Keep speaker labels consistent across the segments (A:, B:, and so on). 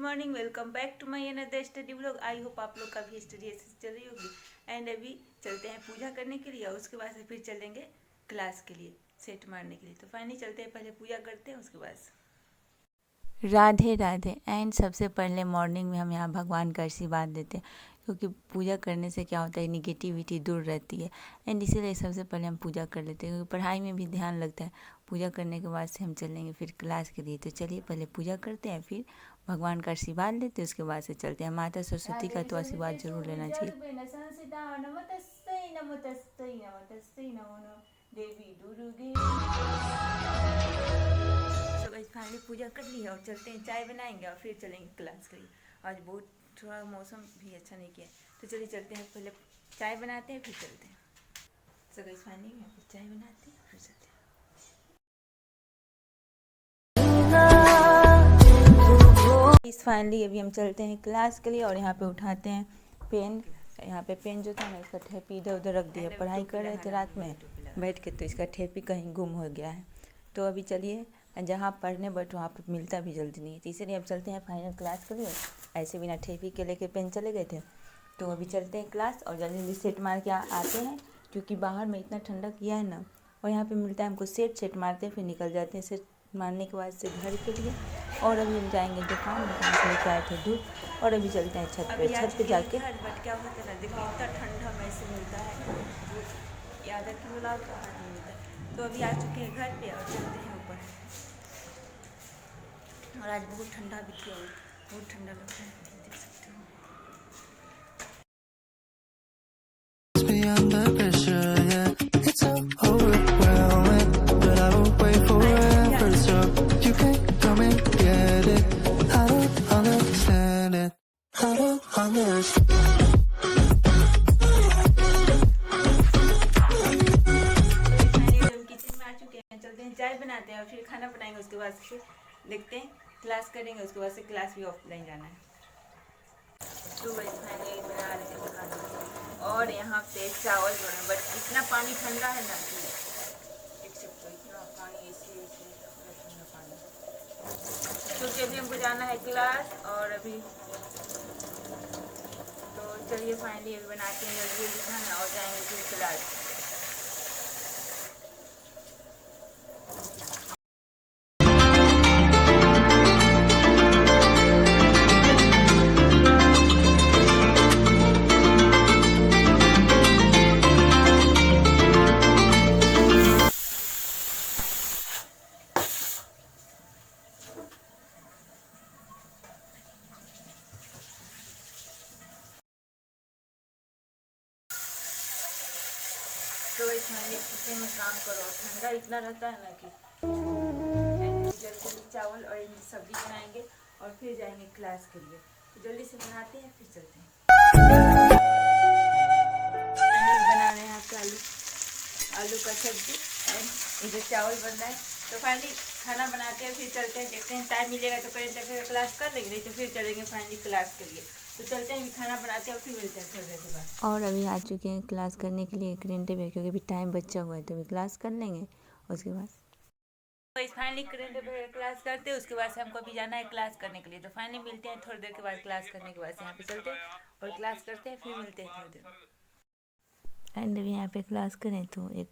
A: Morning, welcome back to my another study vlog. I hope आप लोग का भी स्टडी ऐसे चल रही होगी। एंड अभी चलते हैं पूजा करने के लिए और उसके बाद से फिर चलेंगे क्लास के लिए सेट मारने के लिए। तो फाइनली चलते हैं, पहले पूजा करते हैं उसके बाद।
B: राधे राधे। एंड सबसे पहले मॉर्निंग में हम यहाँ भगवान का आशीर्वाद देते हैं, क्योंकि पूजा करने से क्या होता है, निगेटिविटी दूर रहती है। एंड इसीलिए सबसे पहले हम पूजा कर लेते हैं, क्योंकि पढ़ाई में भी ध्यान लगता है। पूजा करने के बाद से हम चलेंगे फिर क्लास के लिए। तो चलिए पहले पूजा करते हैं, फिर भगवान का आशीर्वाद लेते हैं, उसके बाद से चलते हैं। माता सरस्वती का तो आशीर्वाद जरूर लेना चाहिए।
A: फाइनली पूजा कर ली है और चलते हैं, चाय बनाएंगे और फिर चलेंगे क्लास के लिए। आज बहुत थोड़ा मौसम भी अच्छा नहीं किया, तो चलिए चलते हैं, पहले चाय बनाते हैं फिर चलते हैं। सो गाइस फाइनली चाय बनाते हैं फिर चलते हैं। इस फाइनली अभी हम चलते हैं क्लास के लिए और यहाँ पे उठाते हैं पेन। यहाँ पे पेन जो था ना, इसका ठेपी इधर उधर रख दिया। पढ़ाई कर रहे थे रात में बैठ के, तो इसका ठेपी कहीं गुम हो गया है। तो अभी चलिए, जहाँ पढ़ने बैठो वहाँ पर मिलता भी जल्दी नहीं है, तो इसीलिए अब चलते हैं फाइनल क्लास के लिए। ऐसे बिना ठेपी के लेके पेन चले गए थे, तो अभी चलते हैं क्लास और जल्दी जल्दी सेट मार के आते हैं, क्योंकि बाहर में इतना ठंडा किया है ना। और यहाँ पे मिलता है हमको सेट मारते हैं, फिर निकल जाते हैं सेट मारने के बाद से घर के लिए। और अभी हम जाएंगे दुकान से लेके आए थे दूध, और अभी चलते हैं छत पे जाके। बट क्या होता है ना, देखिए इतना ठंडा मैसे मिलता है, याद रखिए मिलता है। तो अभी आ चुके हैं घर पे और चलते हैं ऊपर। और आज बहुत ठंडा भी किया, बहुत ठंडा लगता है, देख सकते हो।
C: Under pressure, yeah, it's so overwhelming, but I will wait forever, so you can't come and get it. I don't understand it. I don't understand.
A: Kitchen में आ चुके हैं, चलते हैं चाय बनाते हैं और फिर खाना बनाएंगे। उसके बाद फिर देखते हैं क्लास करेंगे, उसके बाद से क्लास भी ऑफलाइन जाना है। तो बस मैंने बना रहे थे खाना और यहाँ पे चावल बना, बट इतना पानी ठंडा है ना कि देख सकते हो, इतना पानी ऐसे ठंडा पानी। क्योंकि अभी हमको जाना है क्लास और अभी तो चलिए फाइनली अभी बनाते हैं जल्दी जल्दी खाना और जाएंगे फिर क्लास। तो इसमें किचन में काम करो, ठंडा इतना रहता है ना कि जल्दी चावल और सब्जी बनाएंगे और फिर जाएंगे क्लास के लिए। तो जल्दी से बनाते हैं फिर चलते हैं। बना रहे हैं आपका आलू का सब्जी एंड इधर चावल बन रहा है। तो फाइनली खाना बनाते हैं फिर चलते हैं, देखते हैं टाइम मिलेगा तो करेंट अफेयर क्लास कर लेंगे, नहीं तो फिर चलेंगे फाइनली क्लास के लिए। तो चलते हैं, खाना बनाते हैं और फिर मिलते हैं थोड़ी देर के बाद।
B: और अभी आ चुके हैं क्लास करने के लिए करेंट अफेयर, क्योंकि अभी टाइम बचा हुआ है, तो अभी क्लास कर लेंगे उसके बाद।
A: तो फाइनली करेंट अफेयर क्लास करते हैं, उसके बाद से हमको अभी जाना है क्लास करने के लिए। तो फाइनली मिलते हैं थोड़ी देर के बाद, क्लास करने के बाद से यहाँ पे चलते हैं और क्लास करते हैं, फिर मिलते हैं थोड़ी देर।
B: एंड अभी यहाँ पे क्लास करें तो एक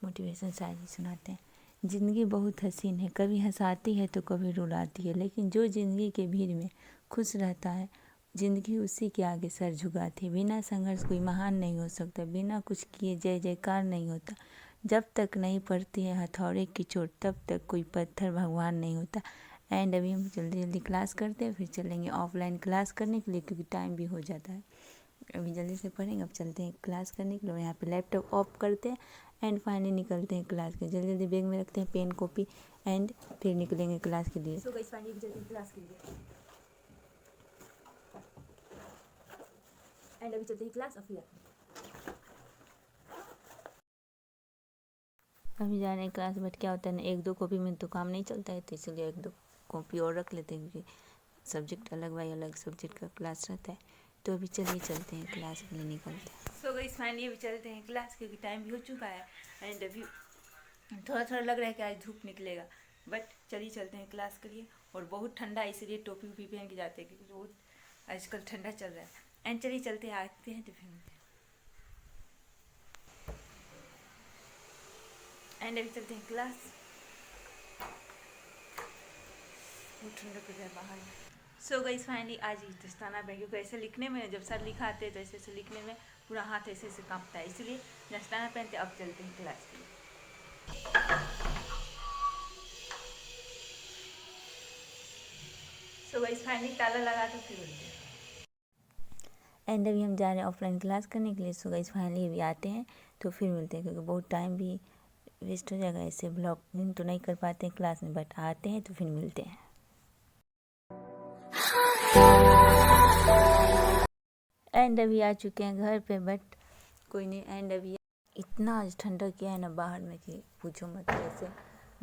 B: मोटिवेशन शायरी सुनाते हैं। ज़िंदगी बहुत हसीन है, कभी हंसाती है तो कभी रुलाती है, लेकिन जो ज़िंदगी के भीड़ में खुश रहता है, ज़िंदगी उसी के आगे सर झुकाती है। बिना संघर्ष कोई महान नहीं हो सकता, बिना कुछ किए जय जयकार नहीं होता। जब तक नहीं पड़ती है हथौड़े की चोट, तब तक कोई पत्थर भगवान नहीं होता। एंड अभी हम जल्दी जल्दी क्लास करते हैं, फिर चलेंगे ऑफलाइन क्लास करने के लिए, क्योंकि टाइम भी हो जाता है। अभी जल्दी से पढ़ेंगे, अब चलते हैं क्लास करने के लिए। यहाँ पे लैपटॉप ऑफ करते हैं एंड फाइनली निकलते हैं क्लास के। जल्दी जल्दी बैग में रखते हैं पेन कॉपी एंड फिर निकलेंगे क्लास के लिए।
A: सो गाइस फाइनली जल्दी क्लास के लिए एंड अभी चलते हैं क्लास और फिर
B: अभी जा रहे हैं क्लास, बट क्या होता है ना, एक दो कॉपी में तो काम नहीं चलता है, तो इसलिए एक दो कॉपी और रख लेते हैं, क्योंकि सब्जेक्ट अलग बाई अलग सब्जेक्ट का क्लास रहता है। तो अभी चलिए चलते हैं क्लास के लिए, निकलते हैं।
A: सो गाइस फाइनली अभी चलते हैं क्लास, क्योंकि टाइम भी हो चुका है एंड अभी थोड़ा थोड़ा लग रहा है कि आज धूप निकलेगा। बट चलिए चलते हैं क्लास के लिए। और बहुत ठंडा है इसलिए टोपी वोपी पहन के जाते हैं क्योंकि बहुत आजकल ठंडा चल रहा है। एंड चलिए चलते हैं, आते हैं तो फिर मिलते हैं। एंड अभी चलते हैं क्लास। बहुत ठंडा कर रहा है बाहर में। सो गाइस फाइनली आज दस्ताना पहन, क्योंकि ऐसे लिखने में जब सर लिखाते हैं तो ऐसे ऐसे लिखने में पूरा हाथ ऐसे ऐसे कांपता है, इसलिए दस्ताना पहनते। अब चलते हैं क्लास के लिए। सो गाइस फाइनली ताला लगा तो फिर मिलते हैं।
B: एंड अभी हम जा रहे हैं ऑफलाइन क्लास करने के लिए। सो गाइस फाइनली अभी आते हैं तो फिर मिलते हैं, क्योंकि बहुत टाइम भी वेस्ट हो जाएगा, ऐसे ब्लॉगिंग तो नहीं कर पाते हैं क्लास में, बट आते हैं तो फिर मिलते हैं। एंड अभी आ चुके हैं घर पे, बट कोई नहीं। एंड अभी इतना आज ठंडा किया है ना बाहर में कि पूछो मत कैसे,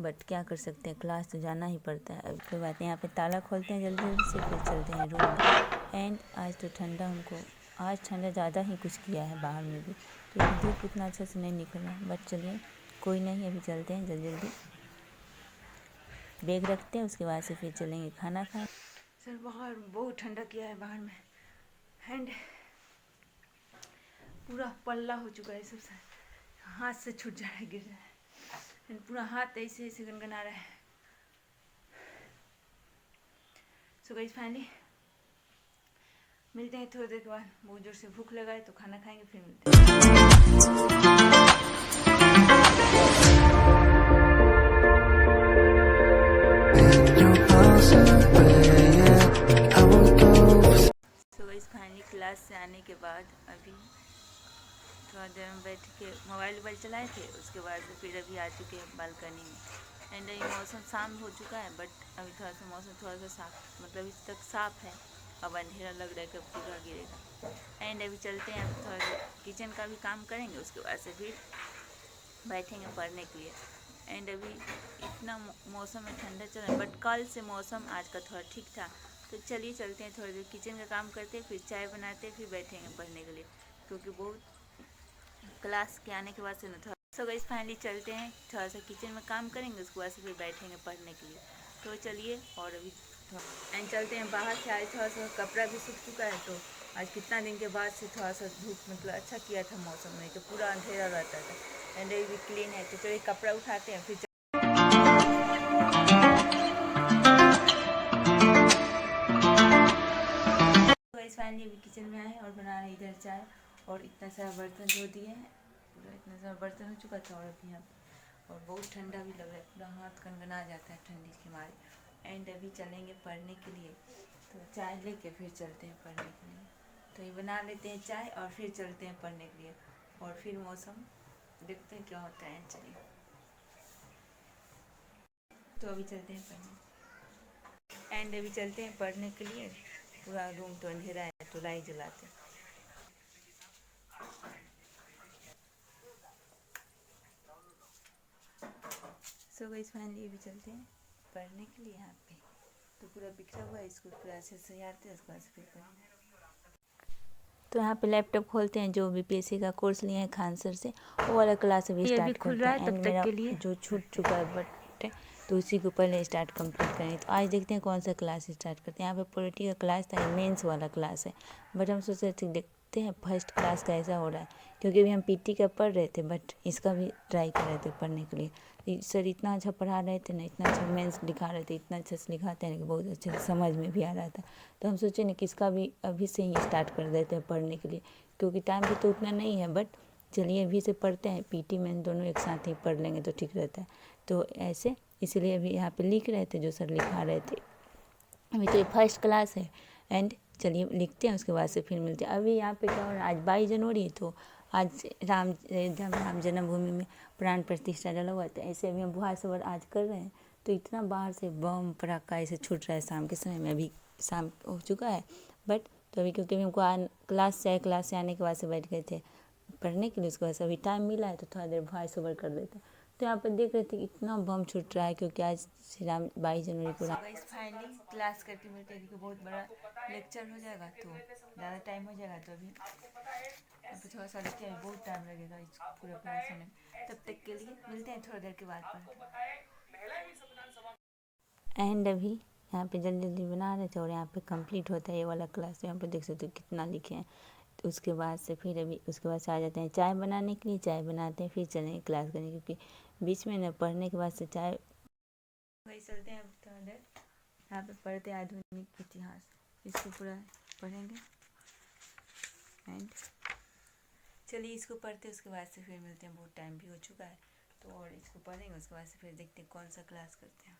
B: बट क्या कर सकते हैं, क्लास तो जाना ही पड़ता है। अब कोई बात नहीं, यहाँ पे ताला खोलते हैं जल्दी जल्दी से, फिर चलते हैं रूम में। एंड आज तो ठंडा आज ठंडा ज़्यादा ही कुछ किया है बाहर में भी, क्योंकि धूप उतना अच्छा से नहीं निकल रहा है। बट चलिए कोई नहीं, अभी चलते हैं जल्दी जल्दी, बैग रखते हैं, उसके बाद से फिर चलेंगे खाना खाएं।
A: सर बाहर बहुत ठंडा किया है बाहर में। एंड पूरा पल्ला हो चुका है सब, हाथ से छूट जा रहा है, गिर रहा है। एंड पूरा हाथ ऐसे ऐसे गनगना रहा है। सो गाइस फाइनली मिलते हैं थोड़ी देर के बाद। बहुत जोर से भूख लगा है तो खाना खाएंगे फिर मिलते हैं। सो गाइस फाइनली क्लास से आने के बाद अभी थोड़ा देर में बैठ के मोबाइल चलाए थे, उसके बाद फिर अभी आ चुके हैं बालकनी में। एंड ये मौसम शाम हो चुका है, बट अभी थोड़ा सा मौसम थोड़ा सा साफ, मतलब इस तक साफ है। अब अंधेरा लग रहा है कब पूरा गिरेगा। एंड अभी चलते हैं, अभी थोड़ा सा किचन का भी काम करेंगे, उसके बाद से फिर बैठेंगे पढ़ने के लिए। एंड अभी इतना मौसम में ठंडा चल रहा है, बट कल से मौसम आज का थोड़ा ठीक था। तो चलिए चलते हैं, थोड़ी देर किचन का काम करते हैं, फिर चाय बनाते हैं, फिर बैठेंगे पढ़ने के लिए, क्योंकि बहुत क्लास के आने के बाद से ना थोड़ा। सो गाइस फाइनली चलते हैं, थोड़ा सा किचन में काम करेंगे, उसके बाद से फिर बैठेंगे पढ़ने के लिए। तो चलिए, और अभी एंड चलते हैं बाहर से। आज थोड़ा सा कपड़ा भी सूख चुका है, तो आज कितना दिन के बाद से थोड़ा सा धूप मतलब अच्छा किया था मौसम, नहीं तो पूरा अंधेरा रहता था। एंड अभी भी क्लीन है, तो चलिए कपड़ा उठाते हैं फिर। फाइनली अभी किचन में आए और बना रहे इधर चाय, और इतना सारा बर्तन धो दिए हैं, पूरा इतना सारा बर्तन हो चुका था। और अभी यहाँ और बहुत ठंडा भी लग रहा है, पूरा हाथ कनकना जाता है ठंडी के मारे। एंड अभी चलेंगे पढ़ने के लिए, तो चाय लेके फिर चलते हैं पढ़ने के लिए। तो ये बना लेते हैं चाय और फिर चलते हैं पढ़ने के लिए, और फिर मौसम देखते हैं क्या होता है। चलिए, तो अभी चलते हैं पढ़ने। एंड अभी चलते हैं पढ़ने के लिए। पूरा रूम तो अंधेरा है, तो लाइट जलाते हैं। सो गाइस फाइनली अभी चलते हैं पढ़ने के लिए। यहाँ पे तो पूरा बिखरा हुआ है, इसको पूरा अच्छे से सजाते हैं, उसके बाद फिर पढ़ेंगे।
B: तो यहाँ पे लैपटॉप खोलते हैं, जो बीपीएससी का कोर्स लिए हैं खान सर से, वो वाला क्लास अभी स्टार्ट करते हैं। एंड मेरा जो छूट चुका है बट तो उसी को पहले स्टार्ट कंप्लीट करें। तो आज देखते हैं कौन सा क्लास स्टार्ट करते हैं। यहाँ पे पॉलिटी का क्लास था, मेंस वाला क्लास है, बट हम सोच रहे थे देखते हैं फर्स्ट क्लास का ऐसा हो रहा है, क्योंकि अभी हम पीटी का पढ़ रहे थे, बट इसका भी ट्राई कर रहे थे पढ़ने के लिए। सर इतना अच्छा पढ़ा रहे थे ना, इतना अच्छा मेंस दिखा रहे थे, इतना अच्छा से लिखाते हैं कि बहुत अच्छे से समझ में भी आ रहा था। तो हम सोचे ना कि इसका भी अभी से ही स्टार्ट कर देते हैं पढ़ने के लिए, क्योंकि टाइम भी तो उतना नहीं है। बट चलिए अभी से पढ़ते हैं, पीटी मेंस दोनों एक साथ ही पढ़ लेंगे तो ठीक रहता है। तो ऐसे इसलिए अभी यहाँ पे लिख रहे थे जो सर लिखा रहे थे। अभी तो ये फर्स्ट क्लास है। एंड चलिए लिखते हैं, उसके बाद से फिर मिलते हैं। अभी यहाँ पे क्या हो रहा है, आज 22 जनवरी है, तो आज राम जन्मभूमि में प्राण प्रतिष्ठा डला हुआ था। ऐसे अभी हम बुहार सवर आज कर रहे हैं, तो इतना बाहर से बम पटाखा ऐसे छूट रहा है शाम के समय में। अभी शाम हो चुका है, बट तो अभी क्योंकि हमको क्लास से आने के बाद से बैठ गए थे पढ़ने के लिए, उसके बाद से अभी टाइम मिला है तो थोड़ा देर वॉइस ओवर कर देते हैं। तो यहाँ पर देख रहे थे इतना बम छूट रहा है, क्योंकि आज श्री राम 22 जनवरी को
A: फाइनली क्लास करके मिलते हैं, क्योंकि बहुत बड़ा लेक्चर हो जाएगा तो ज़्यादा टाइम हो जाएगा। तो अभी थोड़ा सा लिखते हैं, बहुत टाइम लगेगा इस पूरे क्लास में। तब तक के लिए मिलते हैं थोड़ी देर के बाद।
B: एंड अभी यहाँ पे जल्दी जल्दी बना रहे थे और यहाँ पे कंप्लीट होता है ये वाला क्लास। यहाँ पे देख सकते हो कितना लिखे हैं। तो उसके बाद से फिर अभी उसके बाद से आ जाते हैं चाय बनाने के लिए। चाय बनाते हैं फिर चलेंगे क्लास करने, क्योंकि बीच में न पढ़ने के बाद से चाय
A: वही चलते हैं थोड़ा देर। यहाँ पे पढ़ते हैं आधुनिक इतिहास, इसको पूरा पढ़ेंगे। एंड चलिए इसको पढ़ते उसके बाद से फिर मिलते हैं। बहुत टाइम भी हो चुका है तो, और इसको पढ़ेंगे उसके बाद से फिर देखते हैं कौन सा क्लास करते हैं।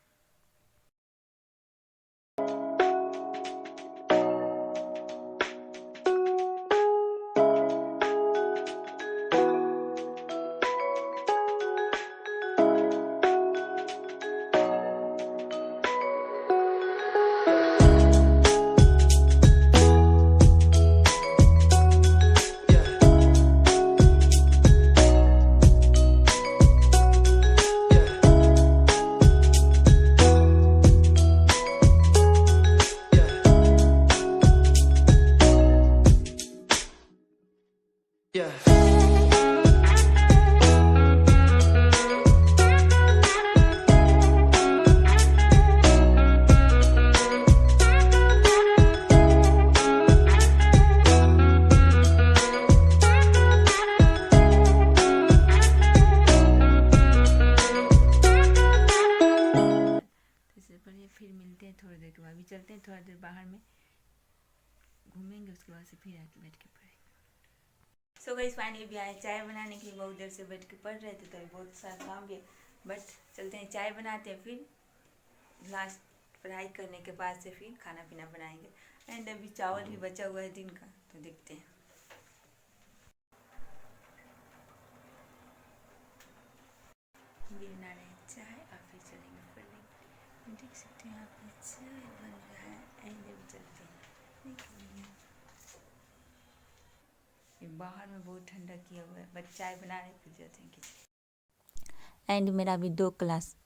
C: Yeah.
A: पढ़िए फिर मिलते हैं थोड़ी देर के बाद। अभी चलते हैं थोड़ा देर बाहर में घूमेंगे, उसके बाद से फिर आके बैठ के पढ़ेंगे। सो गाइस फाइनली भी आए चाय बनाने के लिए। बहुत देर से बैठ के पढ़ रहे थे तो अभी बहुत सारा काम भी है, बट चलते हैं चाय बनाते हैं। फिर लास्ट पढ़ाई करने के बाद से फिर खाना पीना बनाएंगे। एंड अभी चावल भी बचा हुआ है दिन का, तो देखते हैं। ये बना रहे हैं चाय और फिर चलेंगे पढ़ने। देख सकते हैं यहाँ पे चाय बन रहा है। एंड अभी चलते हैं निकलेंगे। बाहर में बहुत ठंडा किया हुआ है, बट चाय बना रहे फिर जाते हैं किचन।
B: एंड मेरा अभी 2 क्लास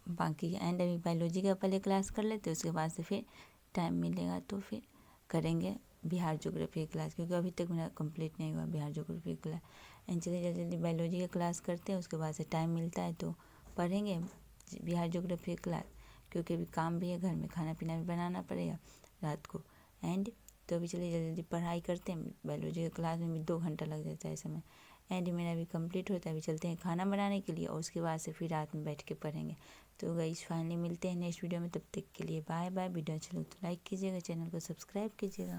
B: बाकी है। एंड अभी बायोलॉजी का पहले क्लास कर लेते, उसके बाद से फिर टाइम मिलेगा तो फिर करेंगे बिहार ज्योग्राफी क्लास, क्योंकि अभी तक मेरा कंप्लीट नहीं हुआ बिहार ज्योग्राफी क्लास। एंड चलिए जल्दी जल्दी बायोलॉजी का क्लास करते हैं, उसके बाद से टाइम मिलता है तो पढ़ेंगे बिहार ज्योग्राफी क्लास, क्योंकि अभी काम भी है घर में, खाना पीना भी बनाना पड़ेगा रात को। एंड तो अभी चलिए जल्दी जल्दी पढ़ाई करते हैं। बायोलॉजी की क्लास में भी 2 घंटा लग जाता है समय। एंड मेरा अभी कंप्लीट होता है। अभी चलते हैं खाना बनाने के लिए और उसके बाद से फिर रात में बैठ के पढ़ेंगे। तो गाइस फाइनली मिलते हैं नेक्स्ट वीडियो में, तब तक के लिए बाय बाय। वीडियो अच्छा लगे तो लाइक कीजिएगा, चैनल को सब्सक्राइब कीजिएगा।